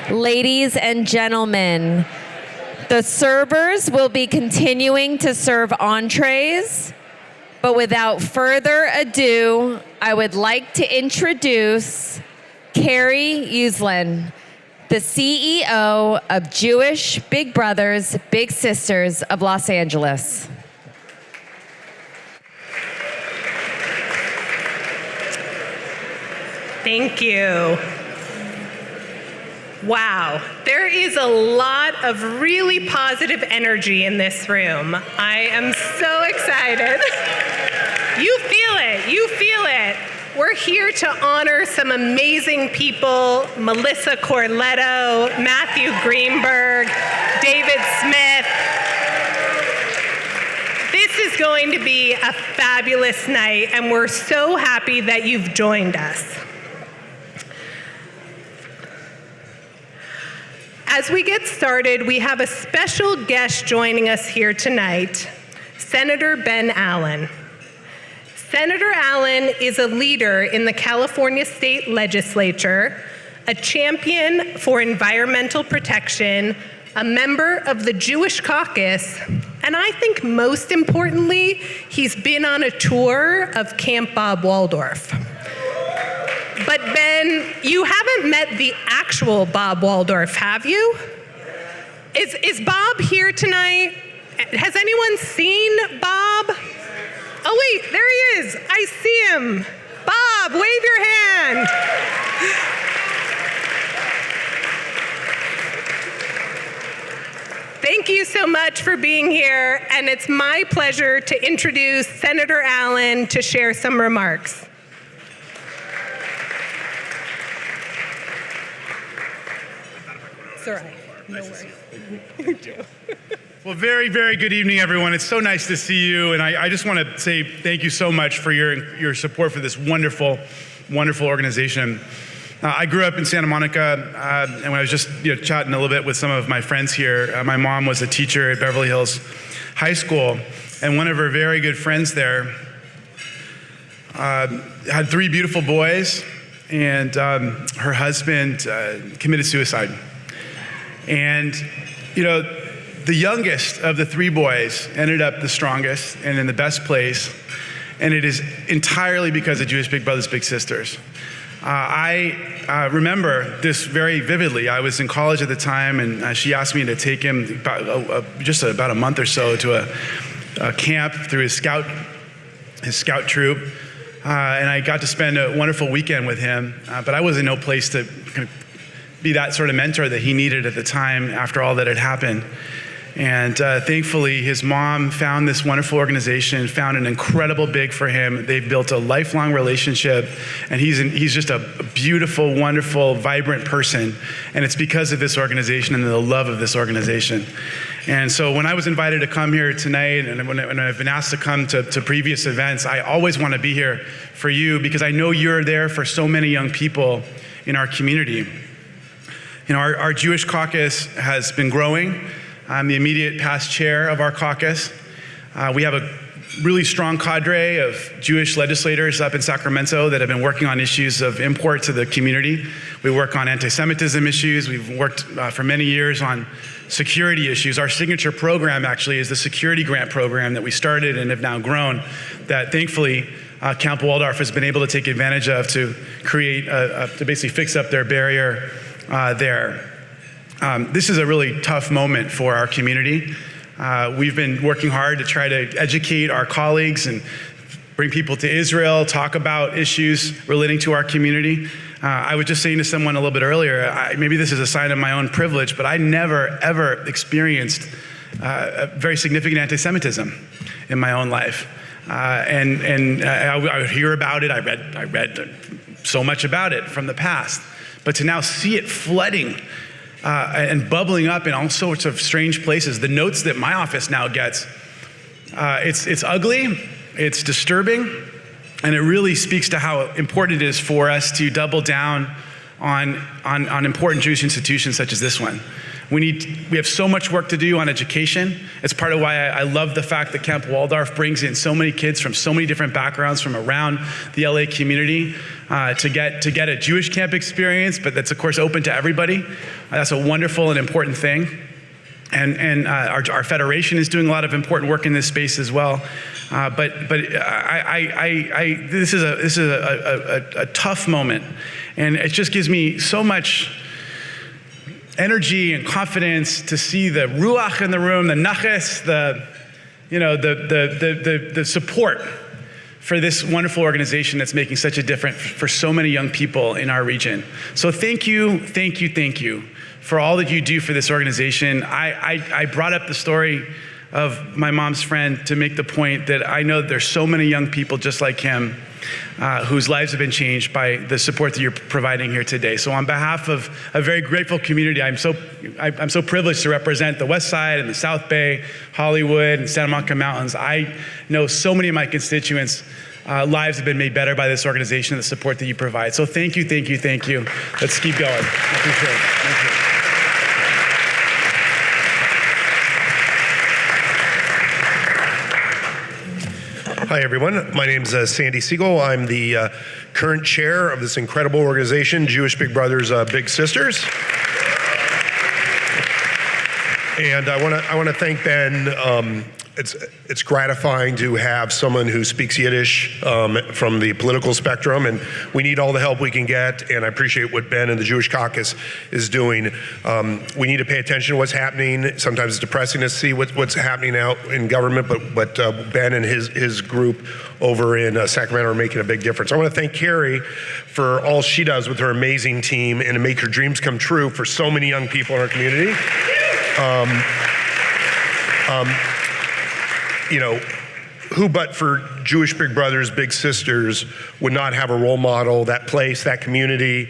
Ladies and gentlemen, the servers will be continuing to serve entrees, but without further ado, I would like to introduce Carrie Uslan, the CEO of Jewish Big Brothers Big Sisters of Los Angeles. Thank you. Wow, there is a lot of really positive energy in this room. I am so excited. You feel it, you feel it. We're here to honor some amazing people: Melissa Corletto, Matthew Greenberg, David Smith. This is going to be a fabulous night, and we're so happy that you've joined us. As we get started, we have a special guest joining us here tonight, Senator Ben Allen. Senator Allen is a leader in the California State Legislature, a champion for environmental protection, a member of the Jewish Caucus, and I think most importantly, he's been on a tour of Camp Bob Waldorf. But Ben, you haven't met the actual Bob Waldorf, have you? Is Bob here tonight? Has anyone seen Bob? Oh wait, there he is. I see him. Bob, wave your hand. Thank you so much for being here, and it's my pleasure to introduce Senator Allen to share some remarks. It's all right. No worries. Well, very, very good evening, everyone. It's so nice to see you, and I just want to say thank you so much for your support for this wonderful, wonderful organization. I grew up in Santa Monica, and when I was just chatting a little bit with some of my friends here, my mom was a teacher at Beverly Hills High School, and one of her very good friends there had 3 beautiful boys, and her husband committed suicide. And, the youngest of the 3 boys ended up the strongest and in the best place, and it is entirely because of Jewish Big Brothers Big Sisters. I remember this very vividly. I was in college at the time, and she asked me to take him just about a month or so to a camp through his scout troop, and I got to spend a wonderful weekend with him, but I was in no place to kind of be that sort of mentor that he needed at the time after all that had happened. And thankfully, his mom found this wonderful organization, found an incredible big for him. They've built a lifelong relationship, and he's just a beautiful, wonderful, vibrant person. And it's because of this organization and the love of this organization. And so when I was invited to come here tonight, and when I've been asked to come to previous events, I always want to be here for you because I know you're there for so many young people in our community. Our Jewish caucus has been growing. I'm the immediate past chair of our caucus. We have a really strong cadre of Jewish legislators up in Sacramento that have been working on issues of import to the community. We work on anti-Semitism issues. We've worked for many years on security issues. Our signature program actually is the security grant program that we started and have now grown, that thankfully Camp Waldorf has been able to take advantage of to create, to basically fix up their barrier there. This is a really tough moment for our community. We've been working hard to try to educate our colleagues and bring people to Israel, talk about issues relating to our community. I was just saying to someone a little bit earlier, maybe this is a sign of my own privilege, but I never, ever experienced very significant anti-Semitism in my own life. I would hear about it. I read so much about it from the past. But to now see it flooding and bubbling up in all sorts of strange places, the notes that my office now gets, it's ugly, it's disturbing, and it really speaks to how important it is for us to double down on important Jewish institutions such as this one. We have so much work to do on education. It's part of why I love the fact that Camp Waldorf brings in so many kids from so many different backgrounds from around the LA community to get a Jewish camp experience, but that's of course open to everybody. That's a wonderful and important thing. And our federation is doing a lot of important work in this space as well. But this is a tough moment, and it just gives me so much energy and confidence to see the ruach in the room, the naches, the support for this wonderful organization that's making such a difference for so many young people in our region. So thank you for all that you do for this organization. I brought up the story of my mom's friend to make the point that I know there's so many young people just like him whose lives have been changed by the support that you're providing here today. So on behalf of a very grateful community, I'm so privileged to represent the West Side and the South Bay, Hollywood, and Santa Monica Mountains. I know so many of my constituents' lives have been made better by this organization and the support that you provide. So thank you. Let's keep going. I appreciate it. Thank you. Hi, everyone. My name is Sandy Siegel. I'm the current chair of this incredible organization, Jewish Big Brothers Big Sisters. And I want to thank Ben. It's gratifying to have someone who speaks Yiddish from the political spectrum, and we need all the help we can get, and I appreciate what Ben and the Jewish Caucus is doing. We need to pay attention to what's happening. Sometimes it's depressing to see what's happening out in government, but Ben and his group over in Sacramento are making a big difference. I want to thank Carrie for all she does with her amazing team and to make her dreams come true for so many young people in our community. Who but for Jewish Big Brothers, Big Sisters would not have a role model, that place, that community,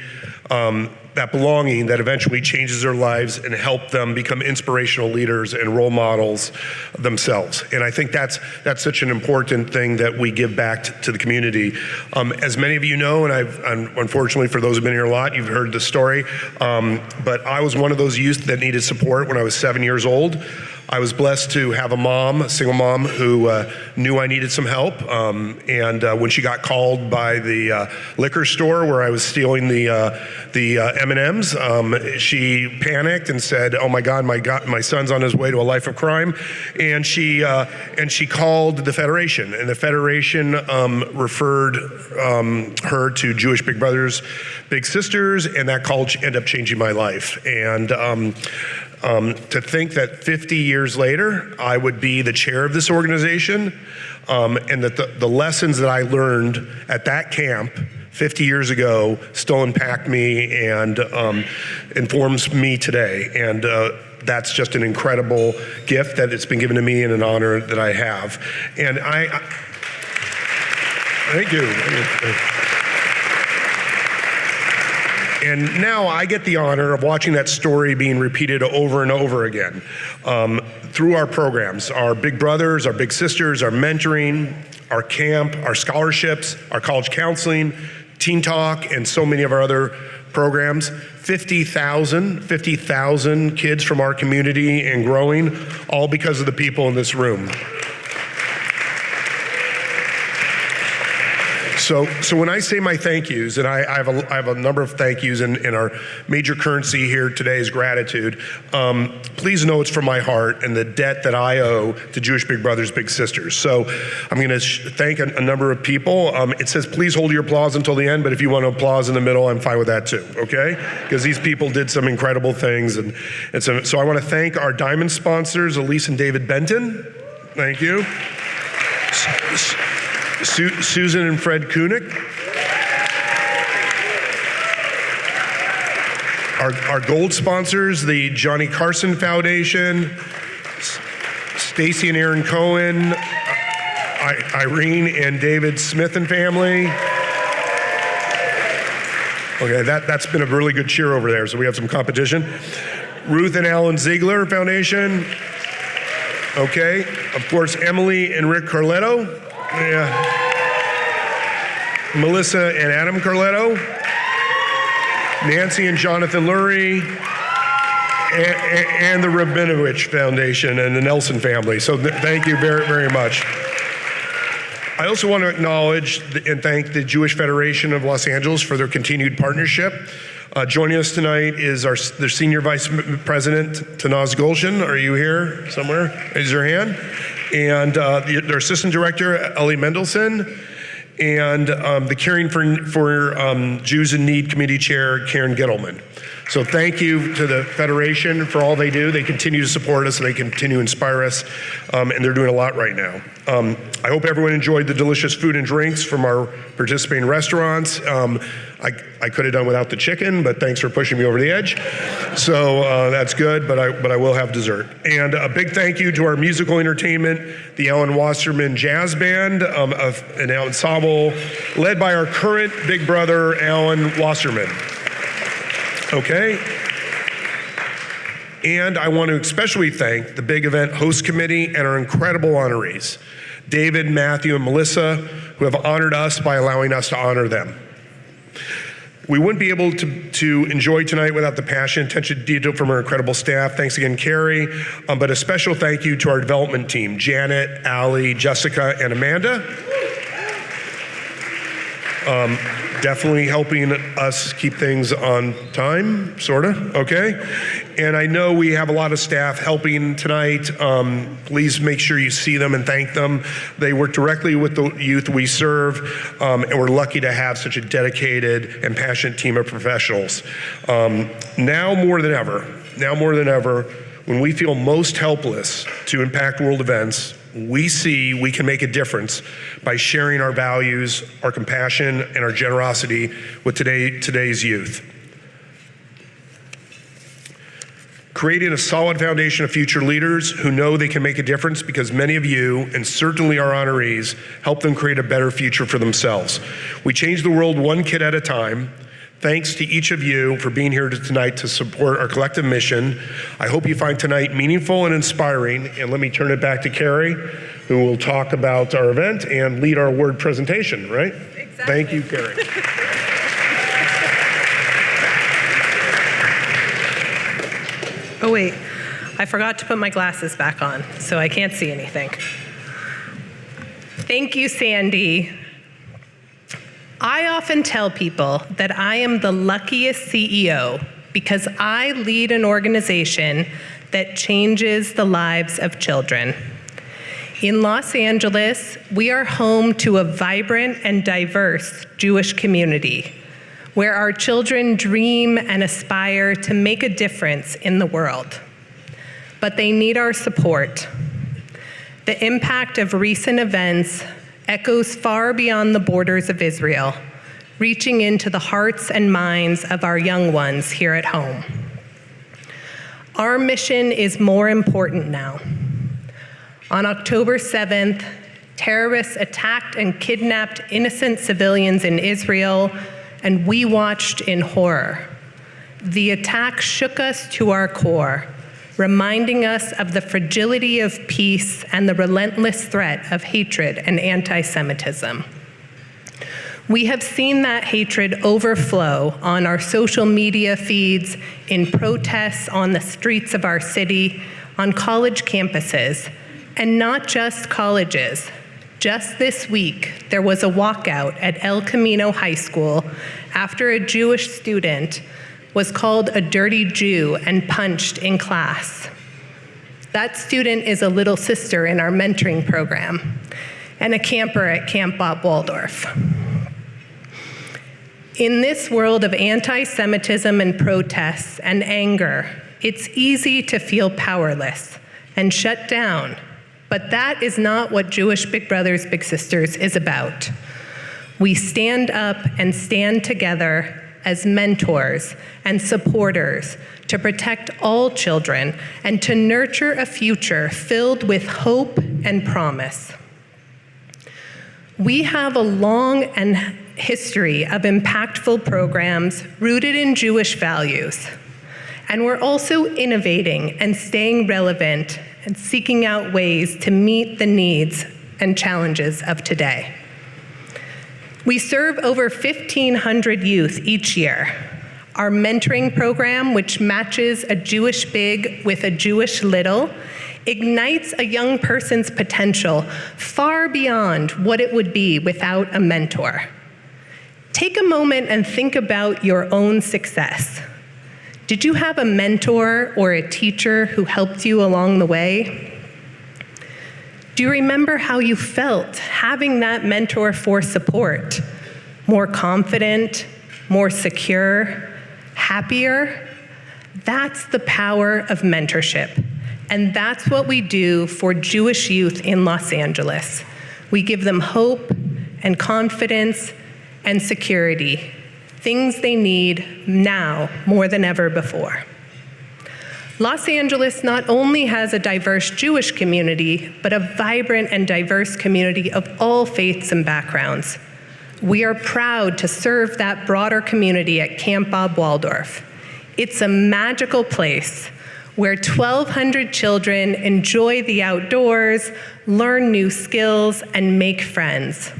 that belonging that eventually changes their lives and help them become inspirational leaders and role models themselves. And I think that's such an important thing that we give back to the community. As many of you know, and unfortunately for those who've been here a lot, you've heard the story, but I was one of those youth that needed support when I was 7 years old. I was blessed to have a single mom, who knew I needed some help. And when she got called by the liquor store where I was stealing the M&Ms, she panicked and said, "Oh my God, my son's on his way to a life of crime." And she called the Federation, and the Federation referred her to Jewish Big Brothers, Big Sisters, and that call ended up changing my life. And to think that 50 years later, I would be the chair of this organization, and that the lessons that I learned at that camp 50 years ago still impact me and informs me today. And that's just an incredible gift that it's been given to me and an honor that I have. And thank you. And now I get the honor of watching that story being repeated over and over again through our programs, our Big Brothers, our Big Sisters, our mentoring, our camp, our scholarships, our college counseling, Teen Talk, and so many of our other programs. 50,000 kids from our community and growing, all because of the people in this room. So when I say my thank yous, and I have a number of thank yous, and our major currency here today is gratitude, please know it's from my heart and the debt that I owe to Jewish Big Brothers, Big Sisters. So I'm going to thank a number of people. It says please hold your applause until the end, but if you want to applause in the middle, I'm fine with that too, okay? Because these people did some incredible things. And so I want to thank our diamond sponsors, Elise and David Benton. Thank you. Susan and Fred Kunick. Our gold sponsors, the Johnny Carson Foundation, Stacy and Aaron Cohen, Irene and David Smith and family. Okay, that's been a really good cheer over there, so we have some competition. Ruth and Alan Ziegler Foundation. Okay, of course, Emily and Rick Carletto. Yeah. Melissa and Adam Carletto. Nancy and Jonathan Lurie, and the Rabinovich Foundation and the Nelson family. So thank you very, very much. I also want to acknowledge and thank the Jewish Federation of Los Angeles for their continued partnership. Joining us tonight is their Senior Vice President, Tanaz Golshan. Are you here somewhere? Raise your hand. And their Assistant Director, Ellie Mendelson. And the Caring for Jews in Need Committee Chair, Karen Gittleman. So thank you to the Federation for all they do. They continue to support us and they continue to inspire us, and they're doing a lot right now. I hope everyone enjoyed the delicious food and drinks from our participating restaurants. I could have done without the chicken, but thanks for pushing me over the edge. So that's good, but I will have dessert. And a big thank you to our musical entertainment, the Alan Wasserman Jazz Band, an ensemble led by our current big brother, Alan Wasserman. Okay. And I want to especially thank the Big Event Host Committee and our incredible honorees, David, Matthew, and Melissa, who have honored us by allowing us to honor them. We wouldn't be able to enjoy tonight without the passion and attention to detail from our incredible staff. Thanks again, Carrie. But a special thank you to our development team, Janet, Allie, Jessica, and Amanda. Definitely helping us keep things on time, sort of, okay? And I know we have a lot of staff helping tonight. Please make sure you see them and thank them. They work directly with the youth we serve, and we're lucky to have such a dedicated and passionate team of professionals. Now more than ever, when we feel most helpless to impact world events, we see we can make a difference by sharing our values, our compassion, and our generosity with today's youth. Creating a solid foundation of future leaders who know they can make a difference because many of you, and certainly our honorees, help them create a better future for themselves. We change the world one kid at a time. Thanks to each of you for being here tonight to support our collective mission. I hope you find tonight meaningful and inspiring. And let me turn it back to Carrie, who will talk about our event and lead our award presentation, right? Exactly. Thank you, Carrie. Oh wait, I forgot to put my glasses back on, so I can't see anything. Thank you, Sandy. I often tell people that I am the luckiest CEO because I lead an organization that changes the lives of children. In Los Angeles, we are home to a vibrant and diverse Jewish community where our children dream and aspire to make a difference in the world. But they need our support. The impact of recent events echoes far beyond the borders of Israel, reaching into the hearts and minds of our young ones here at home. Our mission is more important now. On October 7th, terrorists attacked and kidnapped innocent civilians in Israel, and we watched in horror. The attack shook us to our core, reminding us of the fragility of peace and the relentless threat of hatred and anti-Semitism. We have seen that hatred overflow on our social media feeds, in protests on the streets of our city, on college campuses, and not just colleges. Just this week, there was a walkout at El Camino High School after a Jewish student was called a dirty Jew and punched in class. That student is a little sister in our mentoring program and a camper at Camp Bob Waldorf. In this world of anti-Semitism and protests and anger, it's easy to feel powerless and shut down, but that is not what Jewish Big Brothers Big Sisters is about. We stand up and stand together as mentors and supporters to protect all children and to nurture a future filled with hope and promise. We have a long history of impactful programs rooted in Jewish values, and we're also innovating and staying relevant and seeking out ways to meet the needs and challenges of today. We serve over 1,500 youth each year. Our mentoring program, which matches a Jewish big with a Jewish little, ignites a young person's potential far beyond what it would be without a mentor. Take a moment and think about your own success. Did you have a mentor or a teacher who helped you along the way? Do you remember how you felt having that mentor for support? More confident, more secure, happier? That's the power of mentorship. And that's what we do for Jewish youth in Los Angeles. We give them hope and confidence and security, things they need now more than ever before. Los Angeles not only has a diverse Jewish community, but a vibrant and diverse community of all faiths and backgrounds. We are proud to serve that broader community at Camp Bob Waldorf. It's a magical place where 1,200 children enjoy the outdoors, learn new skills, and make friends.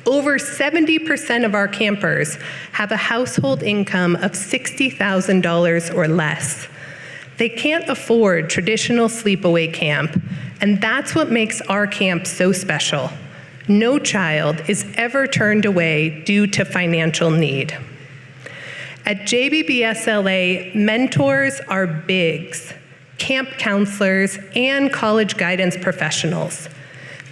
Over 70% of our campers have a household income of $60,000 or less. They can't afford traditional sleepaway camp, and that's what makes our camp so special. No child is ever turned away due to financial need. At JBBSLA, mentors are bigs, camp counselors, and college guidance professionals.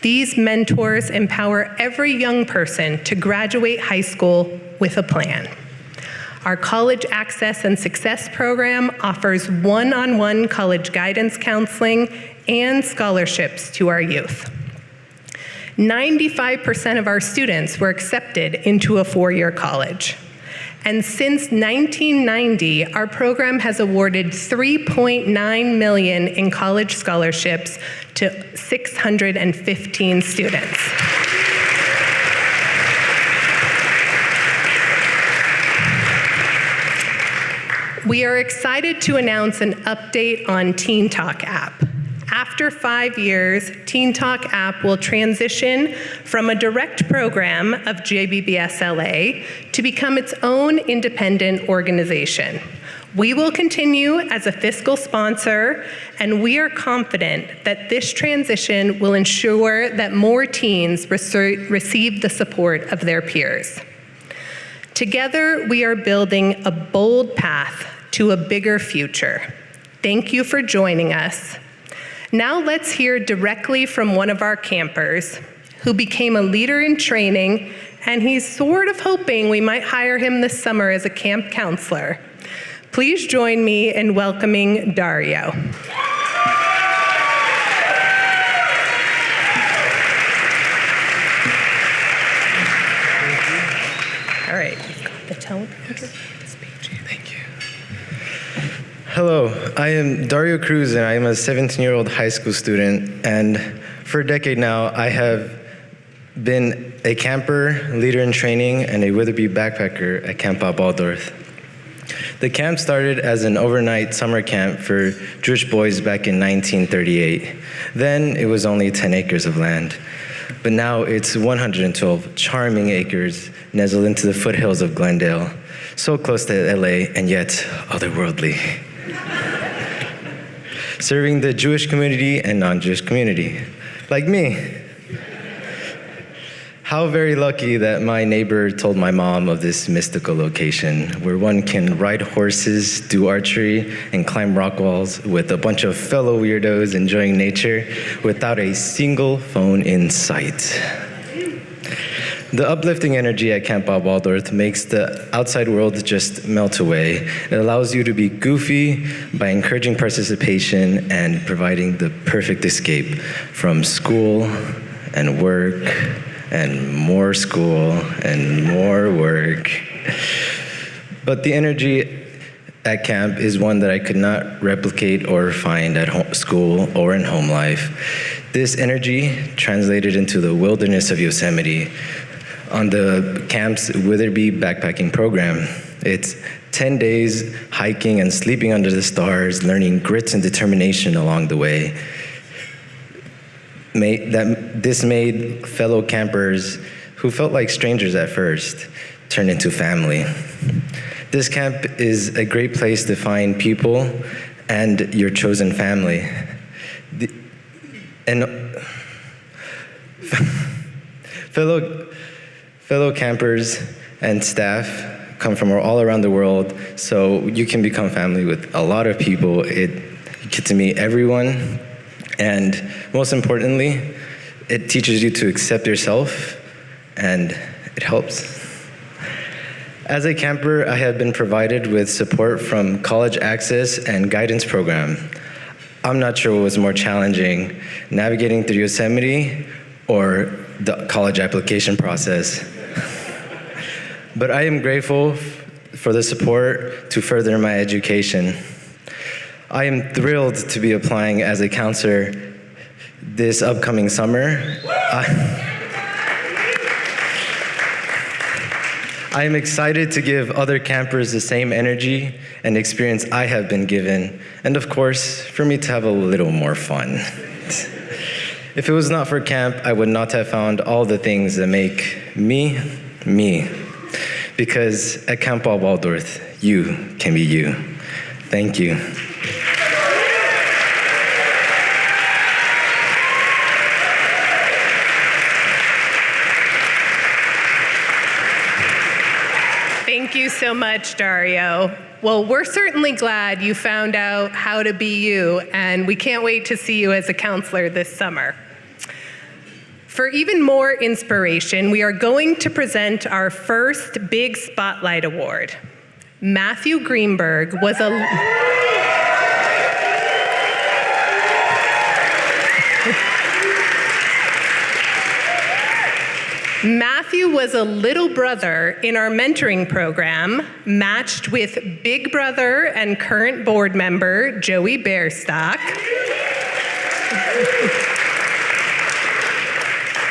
These mentors empower every young person to graduate high school with a plan. Our College Access and Success program offers one-on-one college guidance counseling and scholarships to our youth. 95% of our students were accepted into a four-year college. And since 1990, our program has awarded $3.9 million in college scholarships to 615 students. We are excited to announce an update on Teen Talk app. After 5 years, Teen Talk app will transition from a direct program of JBBSLA to become its own independent organization. We will continue as a fiscal sponsor, and we are confident that this transition will ensure that more teens receive the support of their peers. Together, we are building a bold path to a bigger future. Thank you for joining us. Now let's hear directly from one of our campers who became a leader in training, and he's sort of hoping we might hire him this summer as a camp counselor. Please join me in welcoming Dario. All right, you've got the teleprompter. Thank you. Hello, I am Dario Cruz, and I am a 17-year-old high school student. And for a decade now, I have been a camper, leader in training, and a Witherby backpacker at Camp Bob Waldorf. The camp started as an overnight summer camp for Jewish boys back in 1938. Then it was only 10 acres of land. But now it's 112 charming acres nestled into the foothills of Glendale, so close to LA and yet otherworldly. Serving the Jewish community and non-Jewish community, like me. How very lucky that my neighbor told my mom of this mystical location where one can ride horses, do archery, and climb rock walls with a bunch of fellow weirdos enjoying nature without a single phone in sight. The uplifting energy at Camp Bob Waldorf makes the outside world just melt away. It allows you to be goofy by encouraging participation and providing the perfect escape from school and work and more school and more work. But the energy at camp is one that I could not replicate or find at school or in home life. This energy translated into the wilderness of Yosemite on the camp's Witherby backpacking program. It's 10 days hiking and sleeping under the stars, learning grit and determination along the way. This made fellow campers who felt like strangers at first turn into family. This camp is a great place to find people and your chosen family. Fellow campers and staff come from all around the world, so you can become family with a lot of people. You get to meet everyone, and most importantly, it teaches you to accept yourself, and it helps. As a camper, I have been provided with support from College Access and Guidance Program. I'm not sure what was more challenging, navigating through Yosemite or the college application process. But I am grateful for the support to further my education. I am thrilled to be applying as a counselor this upcoming summer. I am excited to give other campers the same energy and experience I have been given, and of course, for me to have a little more fun. If it was not for camp, I would not have found all the things that make me, me. Because at Camp Waldorf, you can be you. Thank you. Thank you so much, Dario. Well, we're certainly glad you found out how to be you, and we can't wait to see you as a counselor this summer. For even more inspiration, we are going to present our first Big Spotlight Award. Matthew Greenberg was a little brother in our mentoring program, matched with big brother and current board member Joey Bairstock.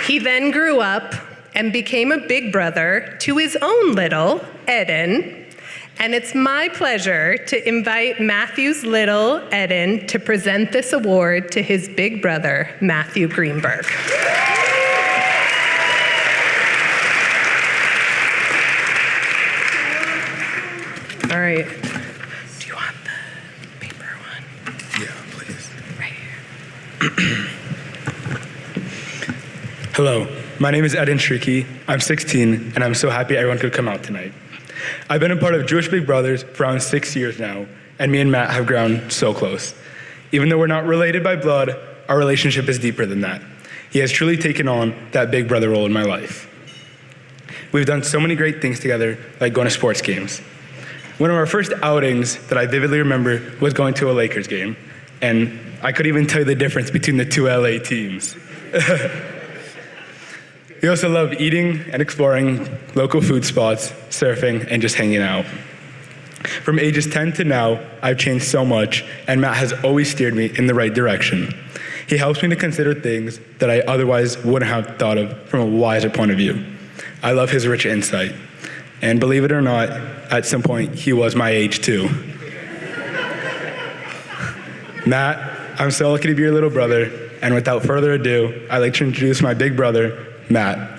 He then grew up and became a big brother to his own little, Eden. And it's my pleasure to invite Matthew's little, Eden, to present this award to his big brother, Matthew Greenberg. All right. Do you want the paper one? Yeah, please. Right here. Hello, my name is Eden Shriki. I'm 16, and I'm so happy everyone could come out tonight. I've been a part of Jewish Big Brothers for around 6 years now, and me and Matt have grown so close. Even though we're not related by blood, our relationship is deeper than that. He has truly taken on that big brother role in my life. We've done so many great things together, like going to sports games. One of our first outings that I vividly remember was going to a Lakers game, and I could even tell you the difference between the two LA teams. We also love eating and exploring local food spots, surfing, and just hanging out. From ages 10 to now, I've changed so much, and Matt has always steered me in the right direction. He helps me to consider things that I otherwise wouldn't have thought of from a wiser point of view. I love his rich insight. And believe it or not, at some point, he was my age too. Matt, I'm so lucky to be your little brother, and without further ado, I'd like to introduce my big brother, Matt.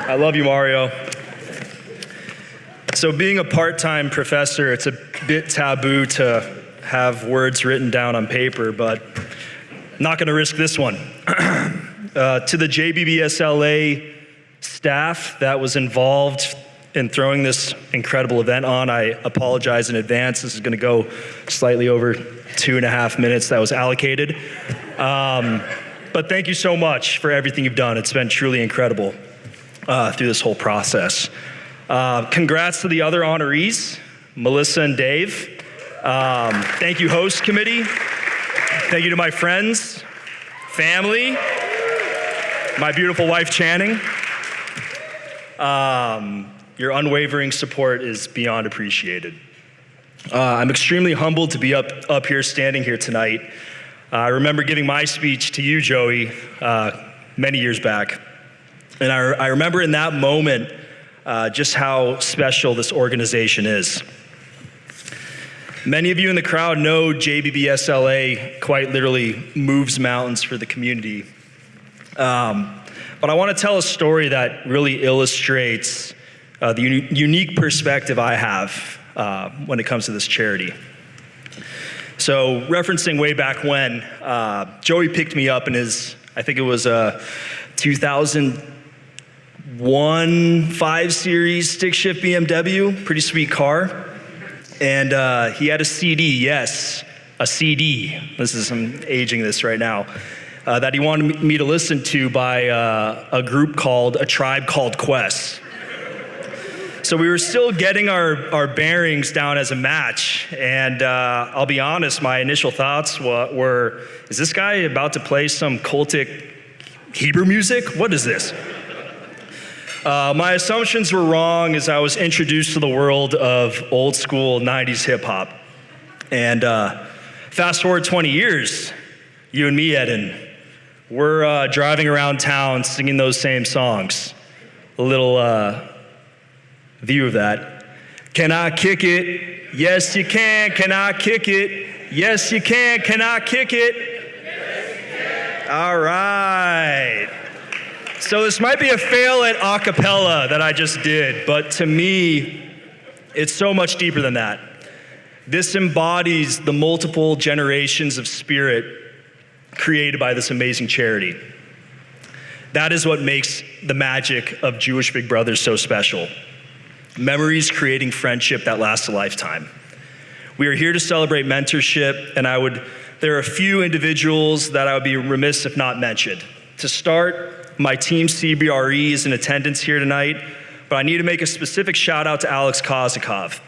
I love you, Mario. So being a part-time professor, it's a bit taboo to have words written down on paper, but I'm not going to risk this one. To the JBBSLA staff that was involved in throwing this incredible event on, I apologize in advance. This is going to go slightly over 2.5 minutes that was allocated. But thank you so much for everything you've done. It's been truly incredible through this whole process. Congrats to the other honorees. Melissa and Dave. Thank you, host committee. Thank you to my friends, family, my beautiful wife, Channing. Your unwavering support is beyond appreciated. I'm extremely humbled to be up here, standing here tonight. I remember giving my speech to you, Joey, many years back. And I remember in that moment just how special this organization is. Many of you in the crowd know JBBSLA quite literally moves mountains for the community. But I want to tell a story that really illustrates the unique perspective I have when it comes to this charity. So referencing way back when, Joey picked me up in his, I think it was a 2001 5 Series stick shift BMW, pretty sweet car. And he had a CD, yes, a CD. I'm aging this right now. That he wanted me to listen to by a group called A Tribe Called Quest. So we were still getting our bearings down as a match, and I'll be honest, my initial thoughts were, is this guy about to play some cultic Hebrew music? What is this? My assumptions were wrong as I was introduced to the world of old school 90s hip hop. And fast forward 20 years, you and me, Eden, we're driving around town singing those same songs. A little view of that. Can I kick it? Yes, you can. Can I kick it? Yes, you can. Can I kick it? Yes, you can. All right. So this might be a fail at a cappella that I just did, but to me, it's so much deeper than that. This embodies the multiple generations of spirit created by this amazing charity. That is what makes the magic of Jewish Big Brothers so special. Memories creating friendship that lasts a lifetime. We are here to celebrate mentorship, and there are a few individuals that I would be remiss if not mentioned. To start, my team CBRE is in attendance here tonight, but I need to make a specific shout out to Alex Kozakov.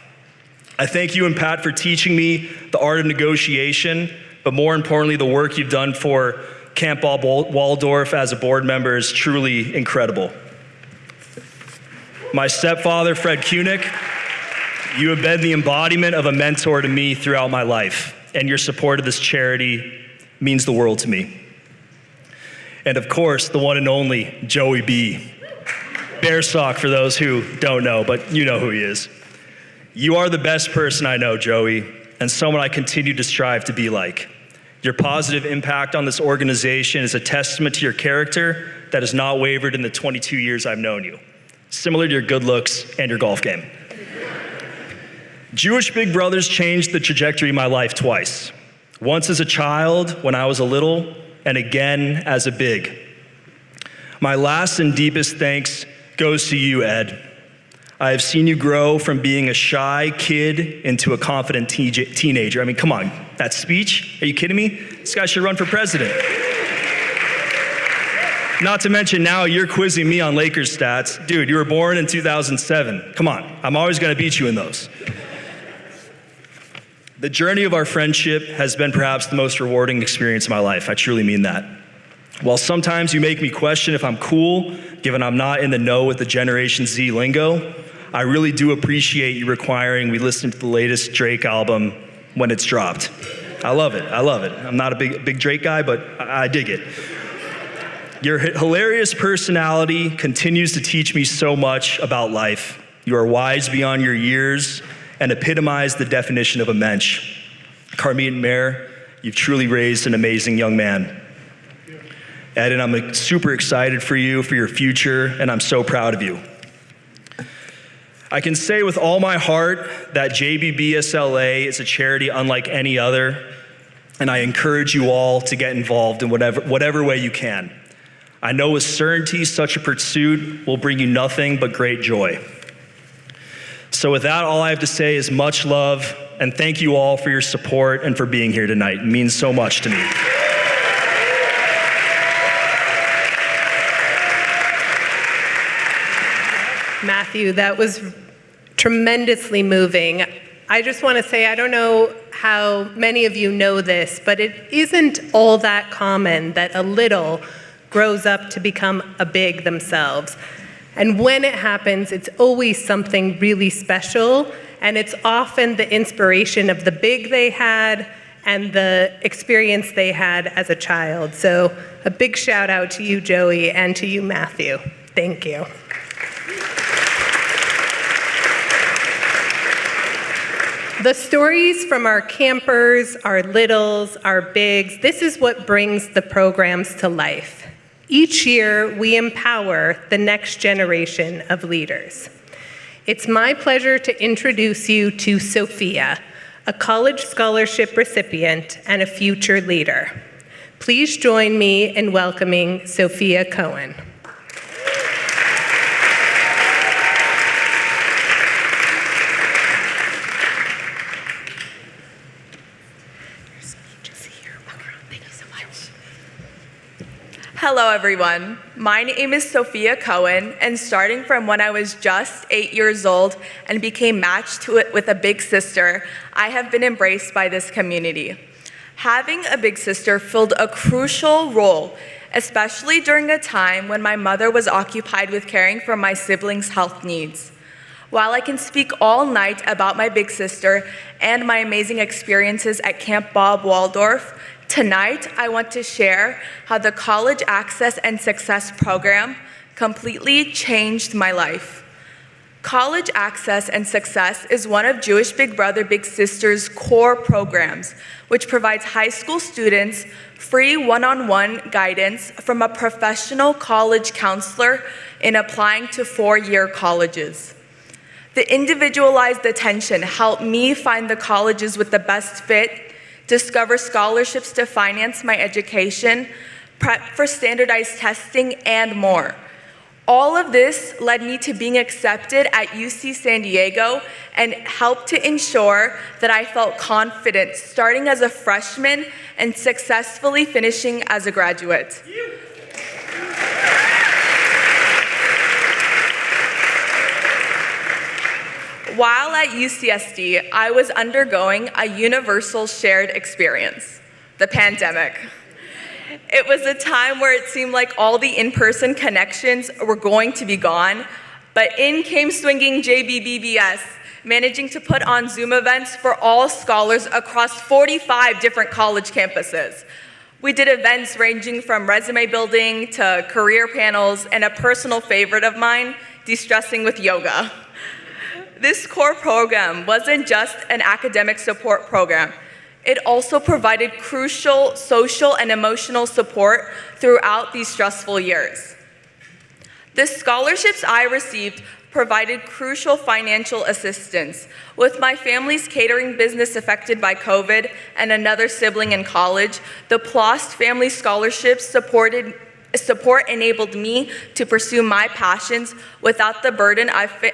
I thank you and Pat for teaching me the art of negotiation, but more importantly, the work you've done for Camp Waldorf as a board member is truly incredible. My stepfather, Fred Kunick, you have been the embodiment of a mentor to me throughout my life, and your support of this charity means the world to me. And of course, the one and only Joey B. Bear Sock for those who don't know, but you know who he is. You are the best person I know, Joey, and someone I continue to strive to be like. Your positive impact on this organization is a testament to your character that has not wavered in the 22 years I've known you, similar to your good looks and your golf game. Jewish Big Brothers changed the trajectory of my life twice. Once as a child when I was a little, and again as a big. My last and deepest thanks goes to you, Ed. I have seen you grow from being a shy kid into a confident teenager. I mean, come on, that speech? Are you kidding me? This guy should run for president. Not to mention now you're quizzing me on Lakers stats. Dude, you were born in 2007. Come on, I'm always gonna beat you in those. The journey of our friendship has been perhaps the most rewarding experience of my life. I truly mean that. While sometimes you make me question if I'm cool, given I'm not in the know with the Generation Z lingo, I really do appreciate you requiring we listen to the latest Drake album when it's dropped. I love it, I love it. I'm not a big Drake guy, but I dig it. Your hilarious personality continues to teach me so much about life. You are wise beyond your years and epitomize the definition of a mensch. Carmine Mayer, you've truly raised an amazing young man. Ed, and I'm super excited for you, for your future, and I'm so proud of you. I can say with all my heart that JBBSLA is a charity unlike any other, and I encourage you all to get involved in whatever way you can. I know with certainty such a pursuit will bring you nothing but great joy. So with that, all I have to say is much love, and thank you all for your support and for being here tonight. It means so much to me. Matthew, that was tremendously moving. I just want to say, I don't know how many of you know this, but it isn't all that common that a little grows up to become a big themselves. And when it happens, it's always something really special, and it's often the inspiration of the big they had and the experience they had as a child. So a big shout out to you, Joey, and to you, Matthew. Thank you. The stories from our campers, our littles, our bigs, this is what brings the programs to life. Each year, we empower the next generation of leaders. It's my pleasure to introduce you to Sophia, a college scholarship recipient and a future leader. Please join me in welcoming Sophia Cohen. Hello, everyone. My name is Sophia Cohen, and starting from when I was just 8 years old and became matched to it with a big sister, I have been embraced by this community. Having a big sister filled a crucial role, especially during a time when my mother was occupied with caring for my siblings' health needs. While I can speak all night about my big sister and my amazing experiences at Camp Bob Waldorf, tonight, I want to share how the College Access and Success program completely changed my life. College Access and Success is one of Jewish Big Brother Big Sister's core programs, which provides high school students free one-on-one guidance from a professional college counselor in applying to four-year colleges. The individualized attention helped me find the colleges with the best fit, discover scholarships to finance my education, prep for standardized testing, and more. All of this led me to being accepted at UC San Diego and helped to ensure that I felt confident starting as a freshman and successfully finishing as a graduate. While at UCSD, I was undergoing a universal shared experience, the pandemic. It was a time where it seemed like all the in-person connections were going to be gone, but in came swinging JBBBS, managing to put on Zoom events for all scholars across 45 different college campuses. We did events ranging from resume building to career panels, and a personal favorite of mine, de-stressing with yoga. This core program wasn't just an academic support program. It also provided crucial social and emotional support throughout these stressful years. The scholarships I received provided crucial financial assistance. With my family's catering business affected by COVID and another sibling in college, the Plost Family Scholarships support enabled me to pursue my passions without the burden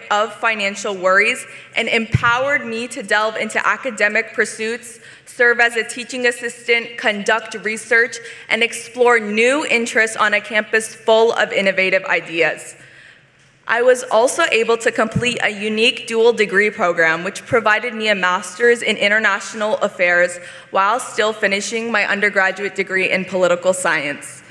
of financial worries and empowered me to delve into academic pursuits, serve as a teaching assistant, conduct research, and explore new interests on a campus full of innovative ideas. I was also able to complete a unique dual degree program, which provided me a master's in international affairs while still finishing my undergraduate degree in political science.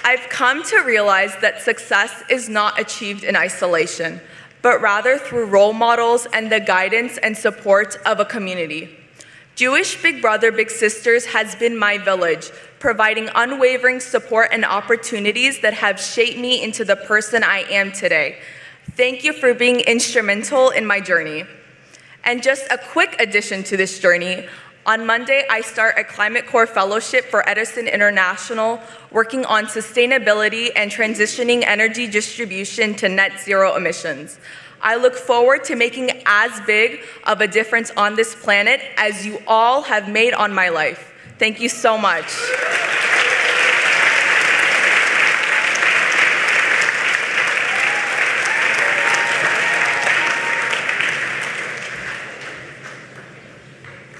I've come to realize that success is not achieved in isolation, but rather through role models and the guidance and support of a community. Jewish Big Brother Big Sisters has been my village, providing unwavering support and opportunities that have shaped me into the person I am today. Thank you for being instrumental in my journey. And just a quick addition to this journey, on Monday, I start a Climate Corps Fellowship for Edison International, working on sustainability and transitioning energy distribution to net zero emissions. I look forward to making as big of a difference on this planet as you all have made on my life. Thank you so much.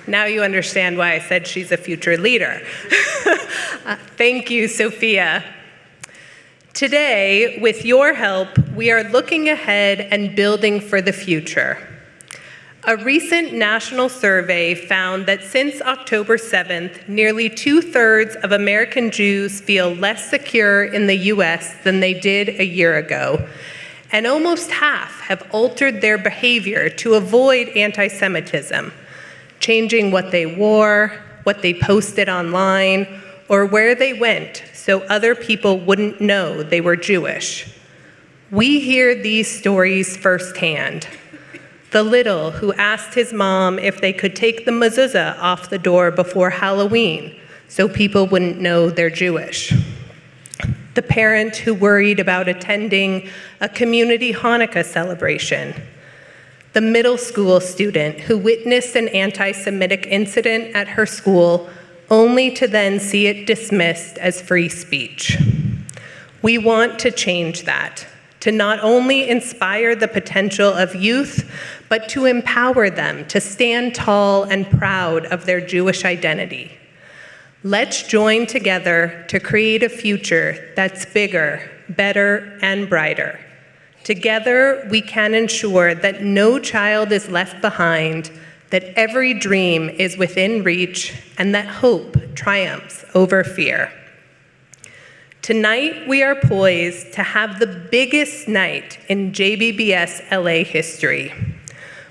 Now you understand why I said she's a future leader. Thank you, Sophia. Today, with your help, we are looking ahead and building for the future. A recent national survey found that since October 7th, nearly 2/3 of American Jews feel less secure in the US than they did a year ago, and almost half have altered their behavior to avoid anti-Semitism, changing what they wore, what they posted online, or where they went so other people wouldn't know they were Jewish. We hear these stories firsthand. The little who asked his mom if they could take the mezuzah off the door before Halloween so people wouldn't know they're Jewish. The parent who worried about attending a community Hanukkah celebration. The middle school student who witnessed an anti-Semitic incident at her school only to then see it dismissed as free speech. We want to change that, to not only inspire the potential of youth, but to empower them to stand tall and proud of their Jewish identity. Let's join together to create a future that's bigger, better, and brighter. Together, we can ensure that no child is left behind, that every dream is within reach, and that hope triumphs over fear. Tonight, we are poised to have the biggest night in JBBS LA history.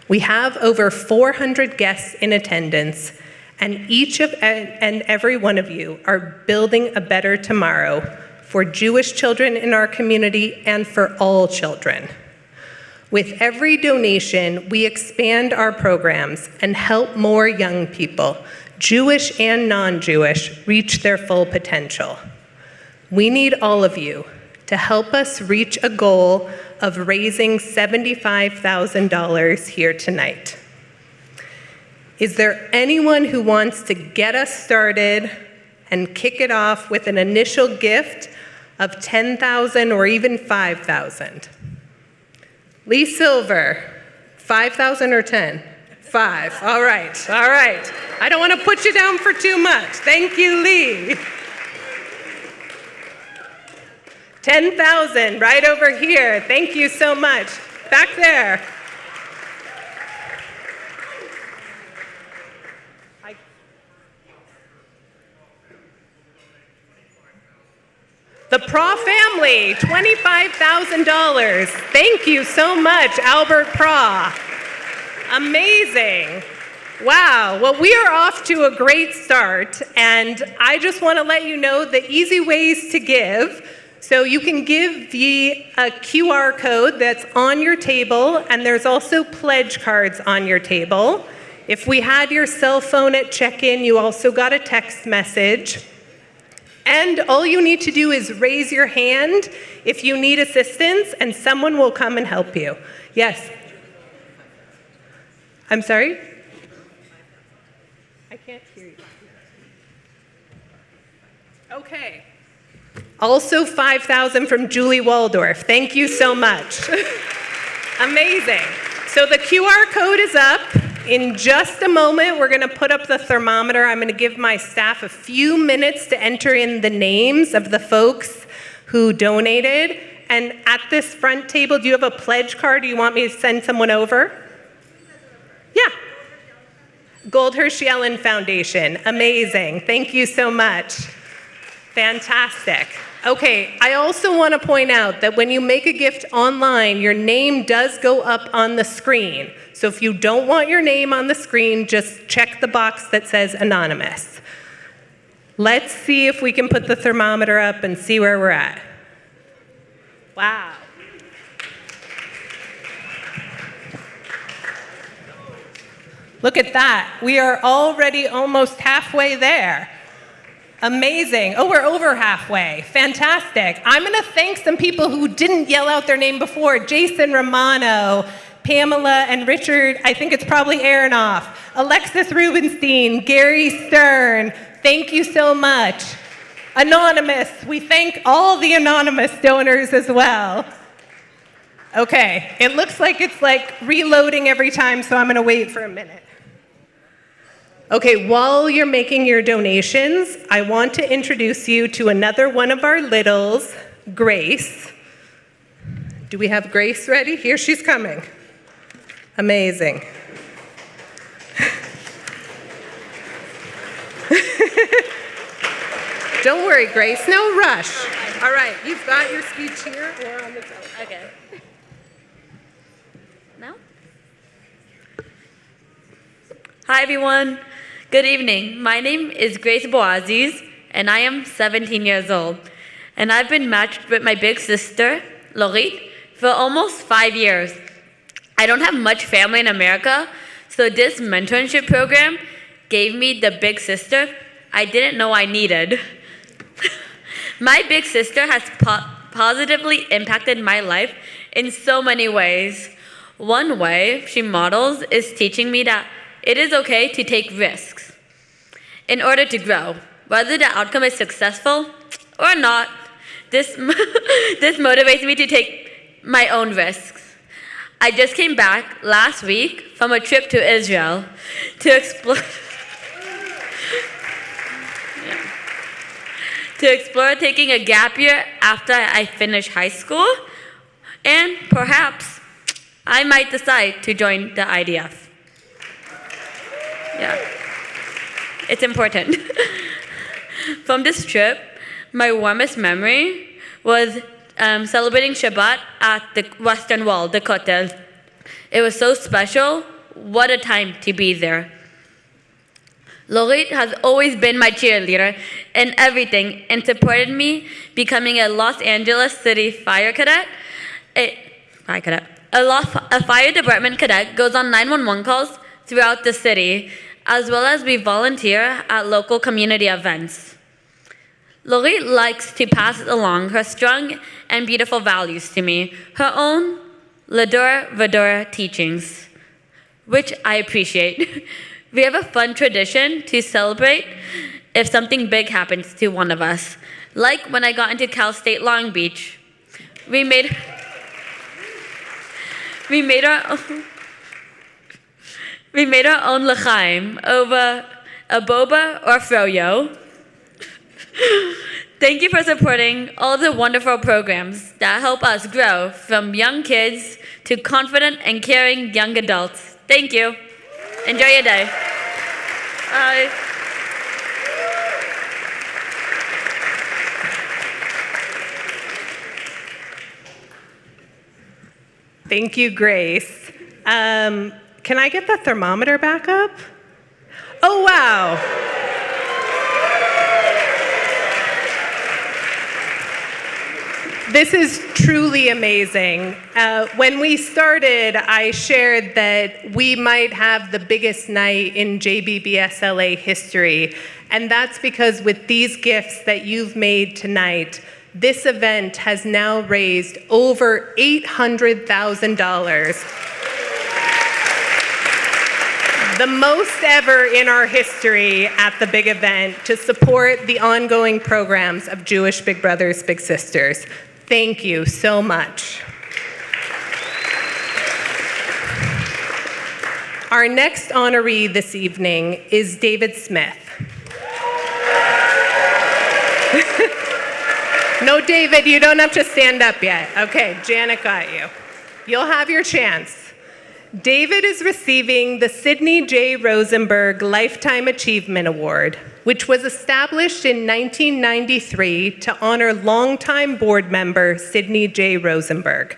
We have over 400 guests in attendance, and each and every one of you are building a better tomorrow for Jewish children in our community and for all children. With every donation, we expand our programs and help more young people, Jewish and non-Jewish, reach their full potential. We need all of you to help us reach a goal of raising $75,000 here tonight. Is there anyone who wants to get us started and kick it off with an initial gift of $10,000 or even $5,000? Lee Silver, 5,000 or 10? 5, all right. I don't want to put you down for too much. Thank you, Lee. 10,000 right over here. Thank you so much. Back there. The Pra family, $25,000. Thank you so much, Albert Pra. Amazing. Wow, well, we are off to a great start, and I just want to let you know the easy ways to give. So you can give via a QR code that's on your table, and there's also pledge cards on your table. If we had your cell phone at check-in, you also got a text message. And all you need to do is raise your hand if you need assistance, and someone will come and help you. Yes? I'm sorry? I can't hear you. Okay. Also 5,000 from Julie Waldorf. Thank you so much. Amazing. So the QR code is up. In just a moment, we're going to put up the thermometer. I'm going to give my staff a few minutes to enter in the names of the folks who donated. And at this front table, do you have a pledge card? Do you want me to send someone over? Yeah. Goldhirsch Yellen Foundation. Amazing. Thank you so much. Fantastic. Okay, I also want to point out that when you make a gift online, your name does go up on the screen. So if you don't want your name on the screen, just check the box that says anonymous. Let's see if we can put the thermometer up and see where we're at. Wow. Look at that. We are already almost halfway there. Amazing. Oh, we're over halfway. Fantastic. I'm going to thank some people who didn't yell out their name before. Jason Romano, Pamela and Richard, I think it's probably Aronoff, Alexis Rubenstein, Gary Stern. Thank you so much. Anonymous. We thank all the anonymous donors as well. Okay, it looks like it's like reloading every time, so I'm going to wait for a minute. Okay, while you're making your donations, I want to introduce you to another one of our littles, Grace. Do we have Grace ready? Here she's coming. Amazing. Don't worry, Grace, no rush. All right, you've got your speech here or on the telephone. Okay. Now? Hi, everyone. Good evening. My name is Grace Boaziz, and I am 17 years old. And I've been matched with my big sister, Lorit, for almost 5 years. I don't have much family in America, so this mentorship program gave me the big sister I didn't know I needed. My big sister has positively impacted my life in so many ways. One way she models is teaching me that it is okay to take risks in order to grow, whether the outcome is successful or not. This motivates me to take my own risks. I just came back last week from a trip to Israel to explore taking a gap year after I finish high school, and perhaps I might decide to join the IDF. Yeah, it's important. From this trip, my warmest memory was celebrating Shabbat at the Western Wall, the Kotel. It was so special. What a time to be there. Lorit has always been my cheerleader in everything and supported me becoming a Los Angeles City fire cadet. A fire department cadet goes on 911 calls throughout the city, as well as we volunteer at local community events. Lorit likes to pass along her strong and beautiful values to me, her own Lador Vador teachings, which I appreciate. We have a fun tradition to celebrate if something big happens to one of us, like when I got into Cal State Long Beach. We made our own l'chaim over a boba or froyo. Thank you for supporting all the wonderful programs that help us grow from young kids to confident and caring young adults. Thank you. Enjoy your day. Bye. Thank you, Grace. Can I get the thermometer back up? Oh, wow. This is truly amazing. When we started, I shared that we might have the biggest night in JBBSLA history, and that's because with these gifts that you've made tonight, this event has now raised over $800,000. The most ever in our history at the big event to support the ongoing programs of Jewish Big Brothers Big Sisters. Thank you so much. Our next honoree this evening is David Smith. No, David, you don't have to stand up yet. Okay, Janet got you. You'll have your chance. David is receiving the Sidney J. Rosenberg Lifetime Achievement Award, which was established in 1993 to honor longtime board member Sidney J. Rosenberg.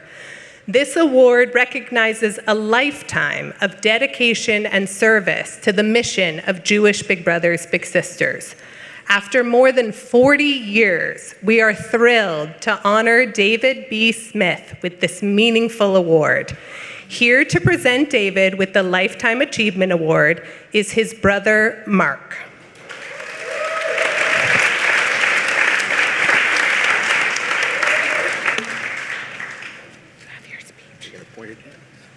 This award recognizes a lifetime of dedication and service to the mission of Jewish Big Brothers Big Sisters. After more than 40 years, we are thrilled to honor David B. Smith with this meaningful award. Here to present David with the Lifetime Achievement Award is his brother, Mark.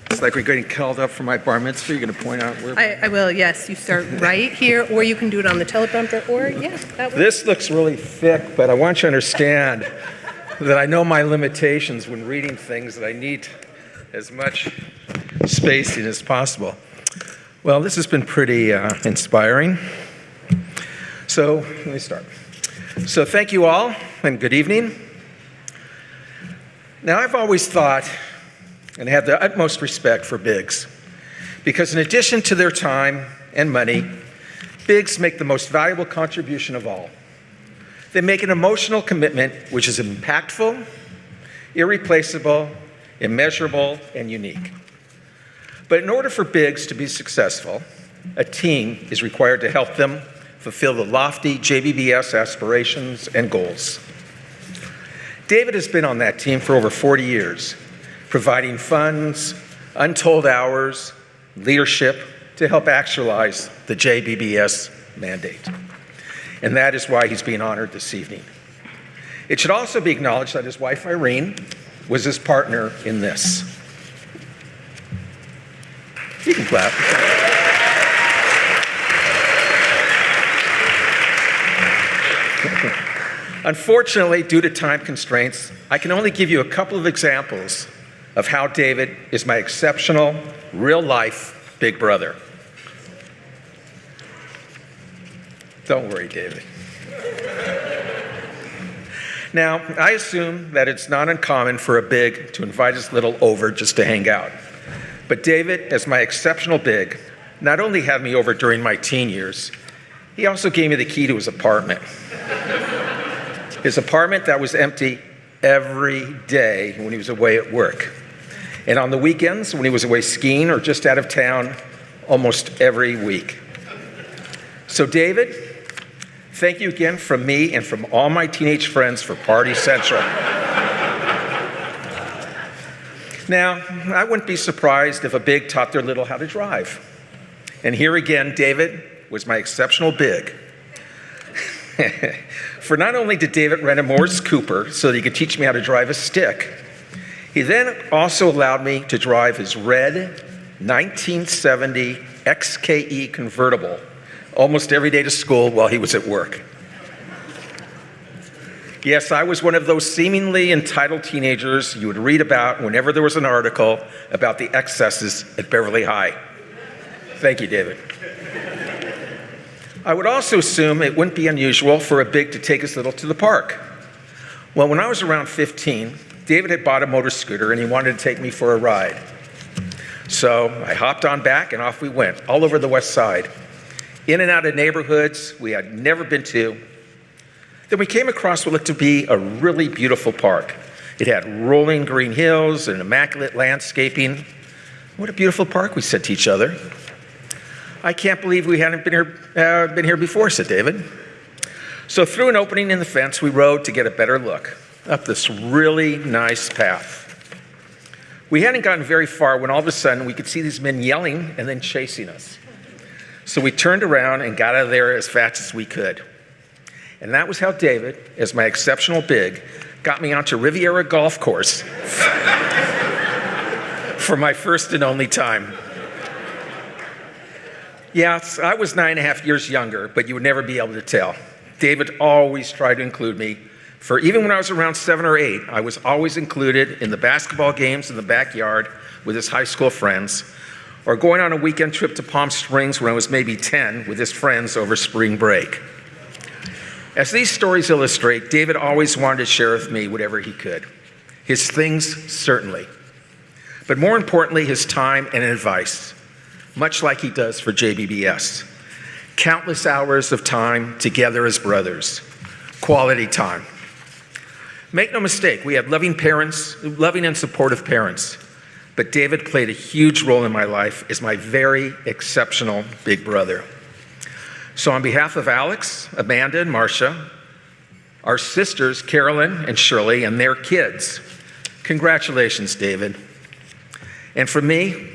It's like we're getting called up for my bar mitzvah. You're going to point out where. I will, yes. You start right here, or you can do it on the teleprompter, or, yeah, that way. This looks really thick, but I want you to understand that I know my limitations when reading things, that I need as much spacing as possible. Well, this has been pretty inspiring. So let me start. So thank you all, and good evening. Now, I've always thought and have the utmost respect for Bigs because in addition to their time and money, Bigs make the most valuable contribution of all. They make an emotional commitment which is impactful, irreplaceable, immeasurable, and unique. But in order for Bigs to be successful, a team is required to help them fulfill the lofty JBBS aspirations and goals. David has been on that team for over 40 years, providing funds, untold hours, leadership to help actualize the JBBS mandate. And that is why he's being honored this evening. It should also be acknowledged that his wife, Irene, was his partner in this. You can clap. Unfortunately, due to time constraints, I can only give you a couple of examples of how David is my exceptional, real-life big brother. Don't worry, David. Now, I assume that it's not uncommon for a big to invite his little over just to hang out. But David, as my exceptional big, not only had me over during my teen years, he also gave me the key to his apartment. His apartment that was empty every day when he was away at work. And on the weekends, when he was away skiing or just out of town, almost every week. So David, thank you again from me and from all my teenage friends for Party Central. Now, I wouldn't be surprised if a big taught their little how to drive. And here again, David was my exceptional big. For not only did David rent a Morris Cooper so that he could teach me how to drive a stick, he then also allowed me to drive his red 1970 XKE convertible almost every day to school while he was at work. Yes, I was one of those seemingly entitled teenagers you would read about whenever there was an article about the excesses at Beverly High. Thank you, David. I would also assume it wouldn't be unusual for a big to take his little to the park. Well, when I was around 15, David had bought a motor scooter and he wanted to take me for a ride. So I hopped on back and off we went, all over the West Side, in and out of neighborhoods we had never been to. Then we came across what looked to be a really beautiful park. It had rolling green hills and immaculate landscaping. What a beautiful park, we said to each other. I can't believe we hadn't been here before, said David. So through an opening in the fence, we rode to get a better look up this really nice path. We hadn't gotten very far when all of a sudden we could see these men yelling and then chasing us. So we turned around and got out of there as fast as we could. And that was how David, as my exceptional big, got me onto Riviera Golf Course for my first and only time. Yes, I was 9.5 years younger, but you would never be able to tell. David always tried to include me. For even when I was around 7 or 8, I was always included in the basketball games in the backyard with his high school friends, or going on a weekend trip to Palm Springs when I was maybe 10 with his friends over spring break. As these stories illustrate, David always wanted to share with me whatever he could. His things, certainly. But more importantly, his time and advice, much like he does for JBBS. Countless hours of time together as brothers. Quality time. Make no mistake, we had loving and supportive parents. But David played a huge role in my life as my very exceptional big brother. So on behalf of Alex, Amanda, and Marcia, our sisters, Carolyn and Shirley, and their kids, congratulations, David. And from me,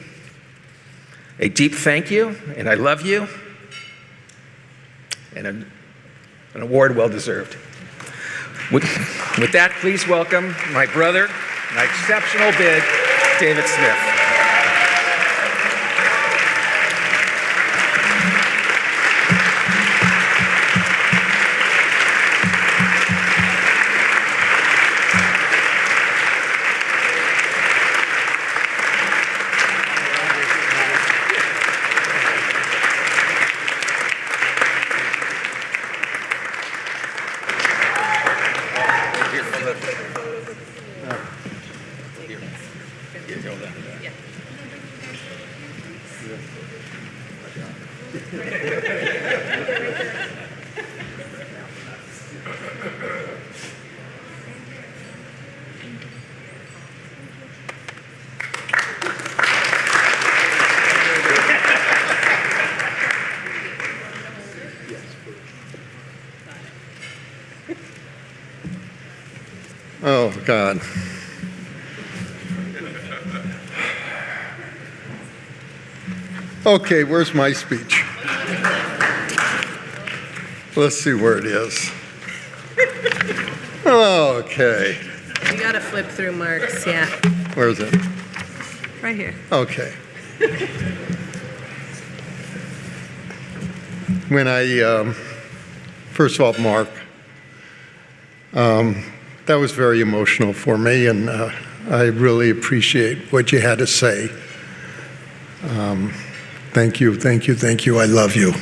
a deep thank you, and I love you, and an award well-deserved. With that, please welcome my brother, my exceptional big, David Smith. Oh, God. Okay, where's my speech? Let's see where it is. Okay. You gotta flip through Mark's, yeah. Where is it? Right here. Okay. When I, first of all, Mark, that was very emotional for me, and I really appreciate what you had to say. Thank you, thank you, thank you. I love you.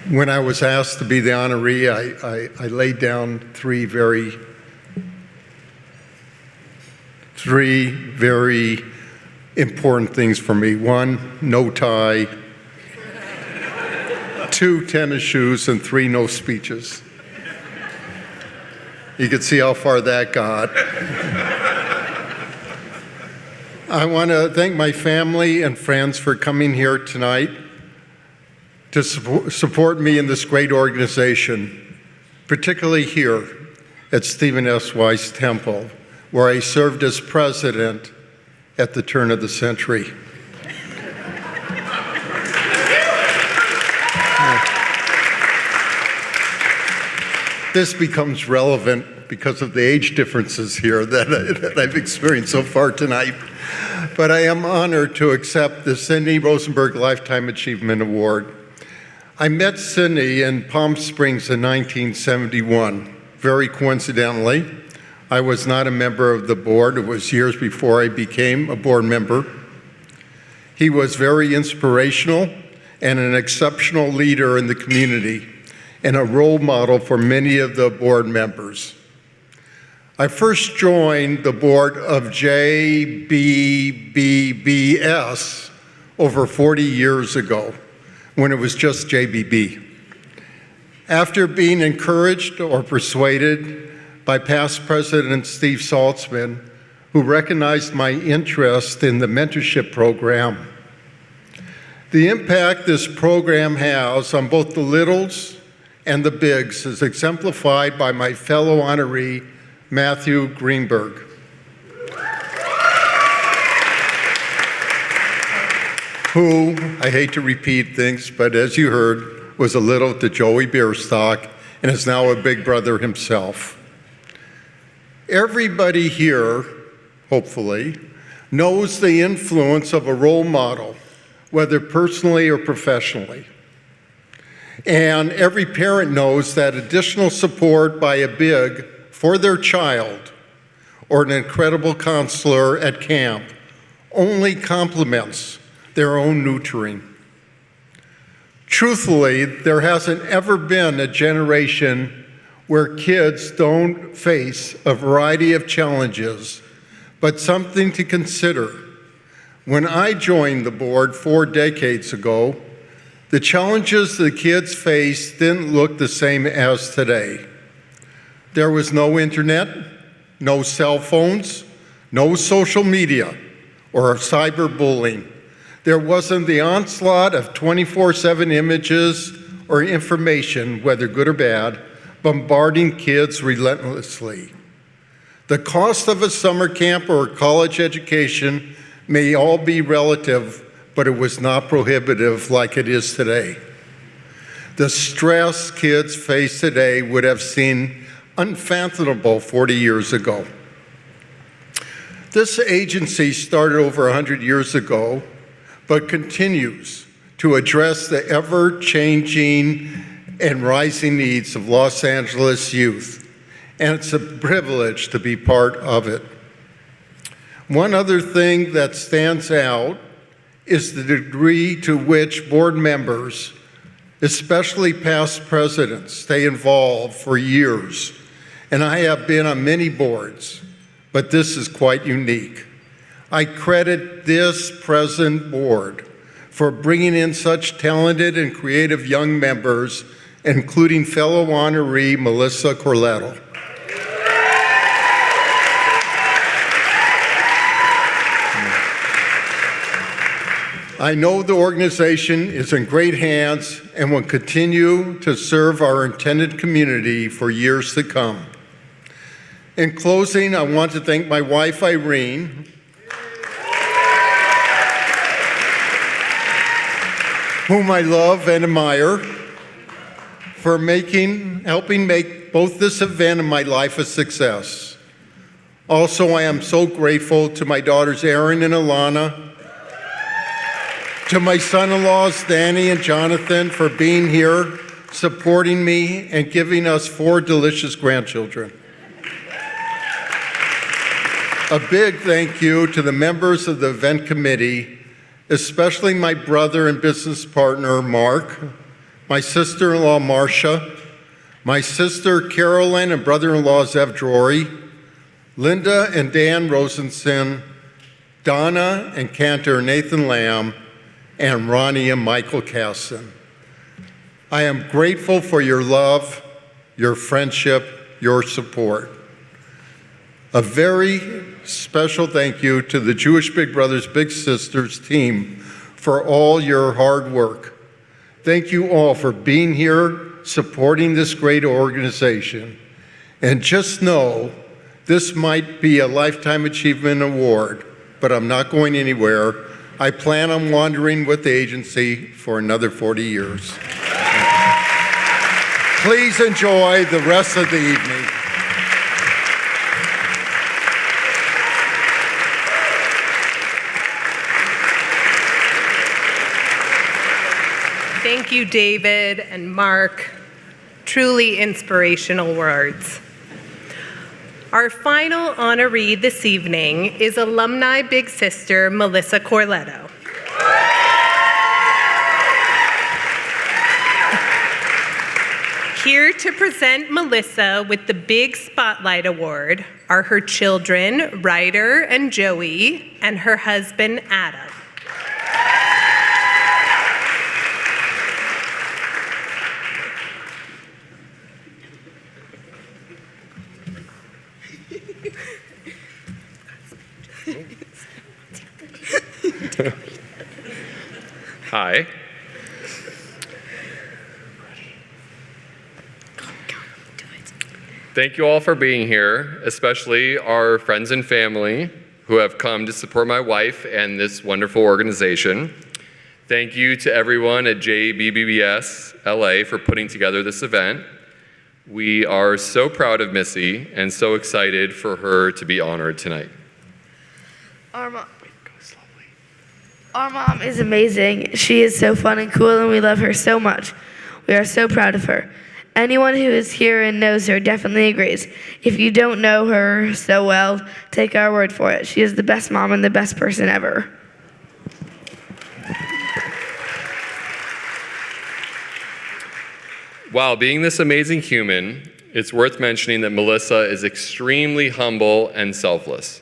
When I was asked to be the honoree, I laid down three very important things for me. One, no tie. 2, tennis shoes, and 3, no speeches. You can see how far that got. I want to thank my family and friends for coming here tonight to support me in this great organization, particularly here at Stephen S. Wise Temple, where I served as president at the turn of the century. This becomes relevant because of the age differences here that I've experienced so far tonight. But I am honored to accept the Cindy Rosenberg Lifetime Achievement Award. I met Cindy in Palm Springs in 1971. Very coincidentally, I was not a member of the board. It was years before I became a board member. He was very inspirational and an exceptional leader in the community, and a role model for many of the board members. I first joined the board of JBBBS over 40 years ago, when it was just JBB. After being encouraged or persuaded by past President Steve Saltzman, who recognized my interest in the mentorship program. The impact this program has on both the littles and the bigs is exemplified by my fellow honoree, Matthew Greenberg. Who, I hate to repeat things, but as you heard, was a little to Joey Bierstock and is now a big brother himself. Everybody here, hopefully, knows the influence of a role model, whether personally or professionally. And every parent knows that additional support by a big for their child or an incredible counselor at camp only complements their own nurturing. Truthfully, there hasn't ever been a generation where kids don't face a variety of challenges, but something to consider. When I joined the board 4 decades ago, the challenges the kids faced didn't look the same as today. There was no internet, no cell phones, no social media, or cyberbullying. There wasn't the onslaught of 24/7 images or information, whether good or bad, bombarding kids relentlessly. The cost of a summer camp or a college education may all be relative, but it was not prohibitive like it is today. The stress kids face today would have seemed unfathomable 40 years ago. This agency started over 100 years ago, but continues to address the ever-changing and rising needs of Los Angeles youth, and it's a privilege to be part of it. One other thing that stands out is the degree to which board members, especially past presidents, stay involved for years. And I have been on many boards, but this is quite unique. I credit this present board for bringing in such talented and creative young members, including fellow honoree Melissa Corletto. I know the organization is in great hands and will continue to serve our intended community for years to come. In closing, I want to thank my wife, Irene, whom I love and admire, for helping make both this event and my life a success. Also, I am so grateful to my daughters, Erin and Alana, to my son-in-laws, Danny and Jonathan, for being here, supporting me, and giving us 4 delicious grandchildren. A big thank you to the members of the event committee, especially my brother and business partner, Mark, my sister-in-law, Marcia, my sister, Carolyn, and brother-in-law, Zev Drury, Linda and Dan Rosenson, Donna and Cantor Nathan Lamb, and Ronnie and Michael Casson. I am grateful for your love, your friendship, your support. A very special thank you to the Jewish Big Brothers Big Sisters team for all your hard work. Thank you all for being here, supporting this great organization. And just know, this might be a Lifetime Achievement Award, but I'm not going anywhere. I plan on wandering with the agency for another 40 years. Please enjoy the rest of the evening. Thank you, David and Mark. Truly inspirational words. Our final honoree this evening is alumni big sister Melissa Corletto. Here to present Melissa with the Big Spotlight Award are her children, Ryder and Joey, and her husband, Adam. Hi. Thank you all for being here, especially our friends and family who have come to support my wife and this wonderful organization. Thank you to everyone at JBBS LA for putting together this event. We are so proud of Missy and so excited for her to be honored tonight. Our mom is amazing. She is so fun and cool, and we love her so much. We are so proud of her. Anyone who is here and knows her definitely agrees. If you don't know her so well, take our word for it. She is the best mom and the best person ever. While being this amazing human, it's worth mentioning that Melissa is extremely humble and selfless.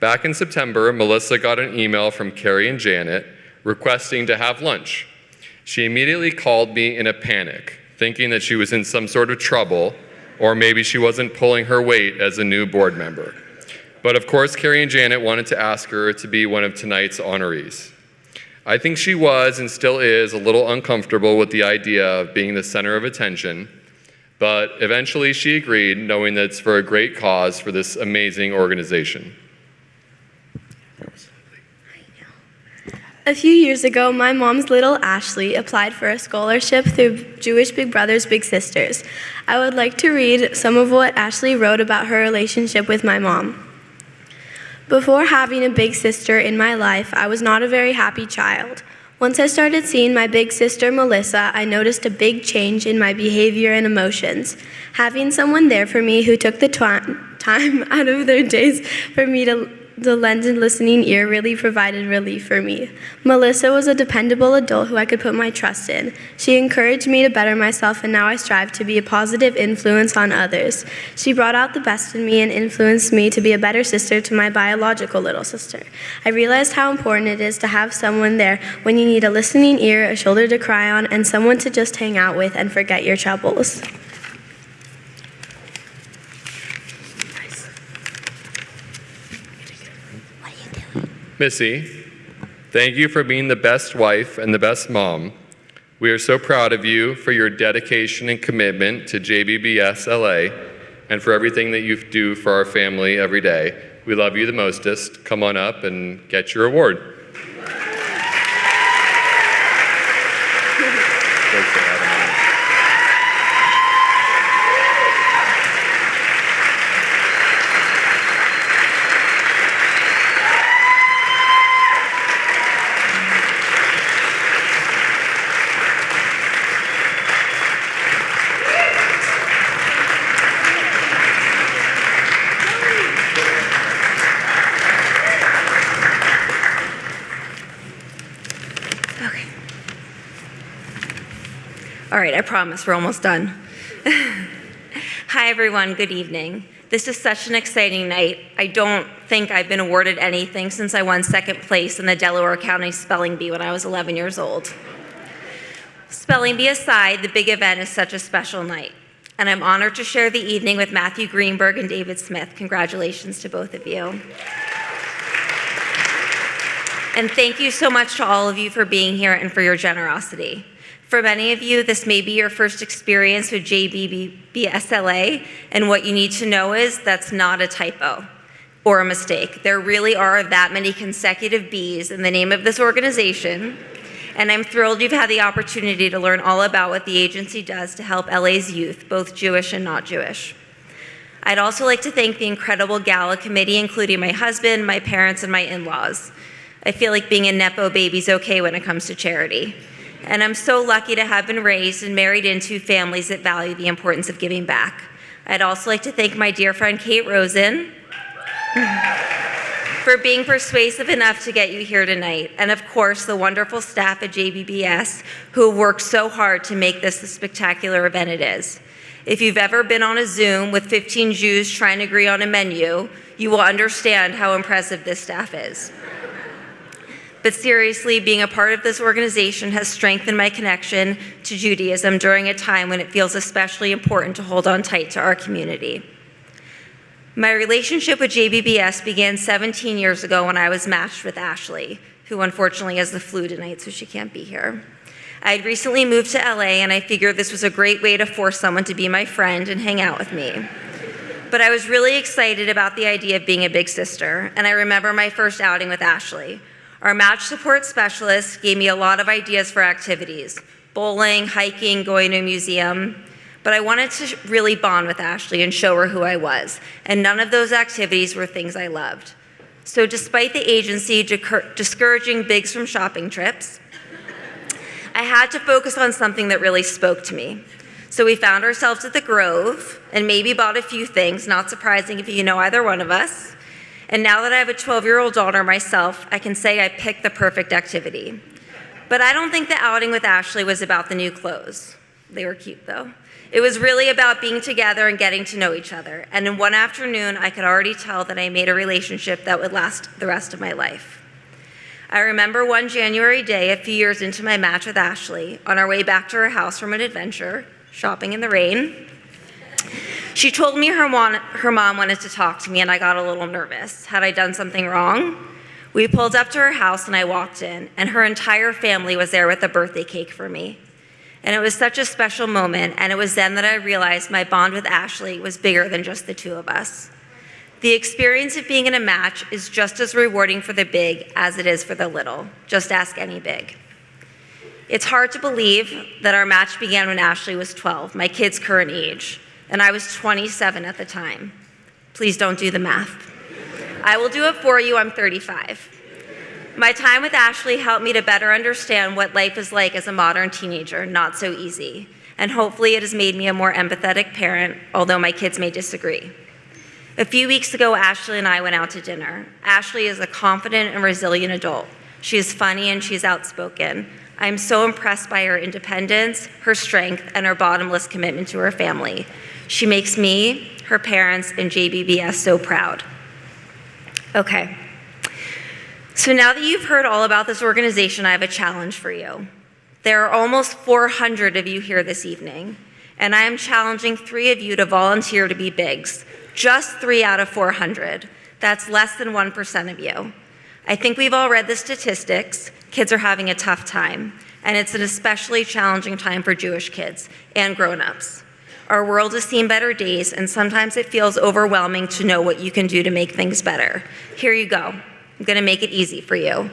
Back in September, Melissa got an email from Carrie and Janet requesting to have lunch. She immediately called me in a panic, thinking that she was in some sort of trouble, or maybe she wasn't pulling her weight as a new board member. But of course, Carrie and Janet wanted to ask her to be one of tonight's honorees. I think she was and still is a little uncomfortable with the idea of being the center of attention, but eventually she agreed, knowing that it's for a great cause for this amazing organization. A few years ago, my mom's little Ashley applied for a scholarship through Jewish Big Brothers Big Sisters. I would like to read some of what Ashley wrote about her relationship with my mom. Before having a big sister in my life, I was not a very happy child. Once I started seeing my big sister Melissa, I noticed a big change in my behavior and emotions. Having someone there for me who took the time out of their days for me to the lended listening ear really provided relief for me. Melissa was a dependable adult who I could put my trust in. She encouraged me to better myself, and now I strive to be a positive influence on others. She brought out the best in me and influenced me to be a better sister to my biological little sister. I realized how important it is to have someone there when you need a listening ear, a shoulder to cry on, and someone to just hang out with and forget your troubles. Missy, thank you for being the best wife and the best mom. We are so proud of you for your dedication and commitment to JBBS LA and for everything that you do for our family every day. We love you the mostest. Come on up and get your award. All right, I promise we're almost done. Hi, everyone. Good evening. This is such an exciting night. I don't think I've been awarded anything since I won second place in the Delaware County Spelling Bee when I was 11 years old. Spelling Bee aside, the big event is such a special night, and I'm honored to share the evening with Matthew Greenberg and David Smith. Congratulations to both of you. And thank you so much to all of you for being here and for your generosity. For many of you, this may be your first experience with JBBSLA, and what you need to know is that's not a typo or a mistake. There really are that many consecutive B's in the name of this organization, and I'm thrilled you've had the opportunity to learn all about what the agency does to help LA's youth, both Jewish and not Jewish. I'd also like to thank the incredible gala committee, including my husband, my parents, and my in-laws. I feel like being a Nepo baby's okay when it comes to charity. And I'm so lucky to have been raised and married into families that value the importance of giving back. I'd also like to thank my dear friend Kate Rosen for being persuasive enough to get you here tonight. And of course, the wonderful staff at JBBS who have worked so hard to make this the spectacular event it is. If you've ever been on a Zoom with 15 Jews trying to agree on a menu, you will understand how impressive this staff is. But seriously, being a part of this organization has strengthened my connection to Judaism during a time when it feels especially important to hold on tight to our community. My relationship with JBBS began 17 years ago when I was matched with Ashley, who unfortunately has the flu tonight, so she can't be here. I had recently moved to LA, and I figured this was a great way to force someone to be my friend and hang out with me. But I was really excited about the idea of being a big sister, and I remember my first outing with Ashley. Our match support specialist gave me a lot of ideas for activities, bowling, hiking, going to a museum, but I wanted to really bond with Ashley and show her who I was, and none of those activities were things I loved. So despite the agency discouraging Biggs from shopping trips, I had to focus on something that really spoke to me. So we found ourselves at the Grove and maybe bought a few things, not surprising if you know either one of us. And now that I have a 12-year-old daughter myself, I can say I picked the perfect activity. But I don't think the outing with Ashley was about the new clothes. They were cute, though. It was really about being together and getting to know each other. And in one afternoon, I could already tell that I made a relationship that would last the rest of my life. I remember one January day, a few years into my match with Ashley, on our way back to her house from an adventure, shopping in the rain, she told me her mom wanted to talk to me, and I got a little nervous. Had I done something wrong? We pulled up to her house, and I walked in, and her entire family was there with a birthday cake for me. And it was such a special moment, and it was then that I realized my bond with Ashley was bigger than just the two of us. The experience of being in a match is just as rewarding for the big as it is for the little. Just ask any big. It's hard to believe that our match began when Ashley was 12, my kid's current age. And I was 27 at the time. Please don't do the math. I will do it for you, I'm 35. My time with Ashley helped me to better understand what life is like as a modern teenager, not so easy. And hopefully it has made me a more empathetic parent, although my kids may disagree. A few weeks ago, Ashley and I went out to dinner. Ashley is a confident and resilient adult. She is funny and she's outspoken. I am so impressed by her independence, her strength, and her bottomless commitment to her family. She makes me, her parents, and JBBS so proud. Okay. So now that you've heard all about this organization, I have a challenge for you. There are almost 400 of you here this evening, and I am challenging 3 of you to volunteer to be Bigs. Just 3 out of 400. That's less than 1% of you. I think we've all read the statistics. Kids are having a tough time, and it's an especially challenging time for Jewish kids and grown-ups. Our world has seen better days, and sometimes it feels overwhelming to know what you can do to make things better. Here you go. I'm gonna make it easy for you.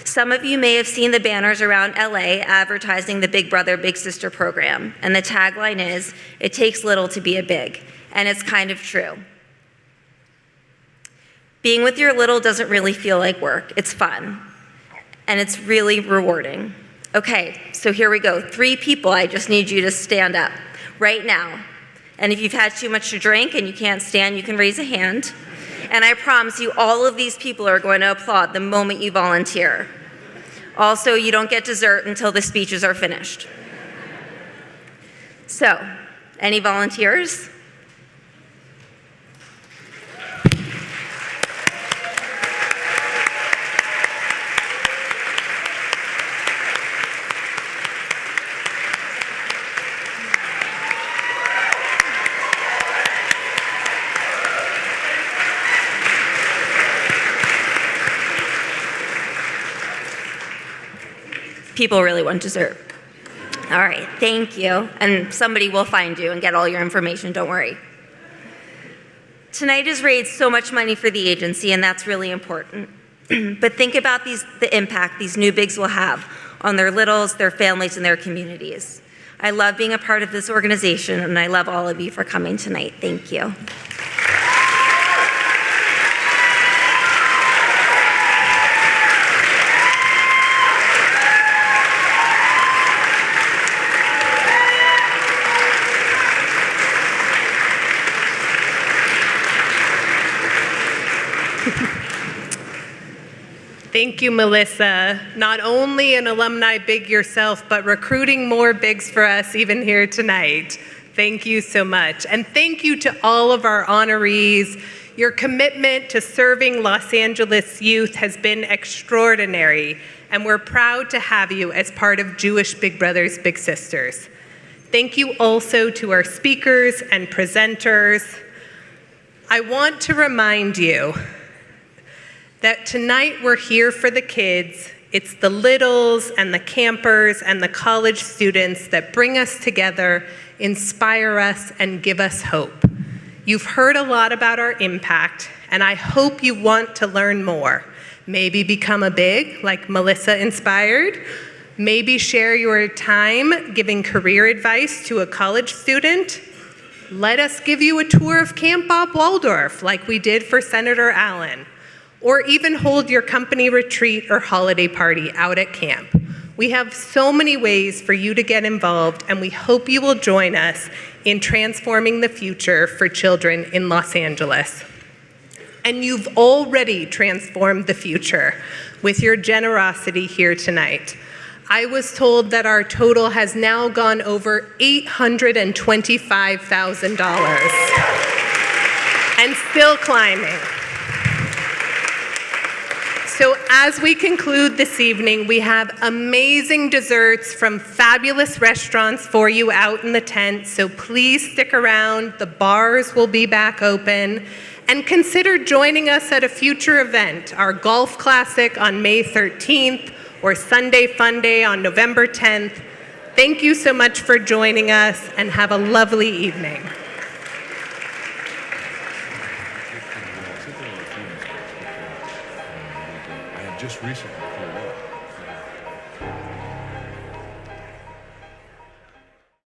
Some of you may have seen the banners around LA advertising the Big Brother, Big Sister program, and the tagline is, "It takes little to be a big," and it's kind of true. Being with your little doesn't really feel like work. It's fun, and it's really rewarding. Okay, so here we go. 3 people, I just need you to stand up right now. And if you've had too much to drink and you can't stand, you can raise a hand. And I promise you, all of these people are going to applaud the moment you volunteer. Also, you don't get dessert until the speeches are finished. So, any volunteers? People really want dessert. All right, thank you. And somebody will find you and get all your information, don't worry. Tonight has raised so much money for the agency, and that's really important. But think about the impact these new bigs will have on their littles, their families, and their communities. I love being a part of this organization, and I love all of you for coming tonight. Thank you. Thank you, Melissa. Not only an alumni big yourself, but recruiting more bigs for us even here tonight. Thank you so much. And thank you to all of our honorees. Your commitment to serving Los Angeles youth has been extraordinary, and we're proud to have you as part of Jewish Big Brothers Big Sisters. Thank you also to our speakers and presenters. I want to remind you that tonight we're here for the kids. It's the littles and the campers and the college students that bring us together, inspire us, and give us hope. You've heard a lot about our impact, and I hope you want to learn more. Maybe become a big, like Melissa inspired. Maybe share your time giving career advice to a college student. Let us give you a tour of Camp Bob Waldorf, like we did for Senator Allen. Or even hold your company retreat or holiday party out at camp. We have so many ways for you to get involved, and we hope you will join us in transforming the future for children in Los Angeles. And you've already transformed the future with your generosity here tonight. I was told that our total has now gone over $825,000 and still climbing. So as we conclude this evening, we have amazing desserts from fabulous restaurants for you out in the tent, so please stick around. The bars will be back open. And consider joining us at a future event, our Golf Classic on May 13th or Sunday Fun Day on November 10th. Thank you so much for joining us, and have a lovely evening. Just recently.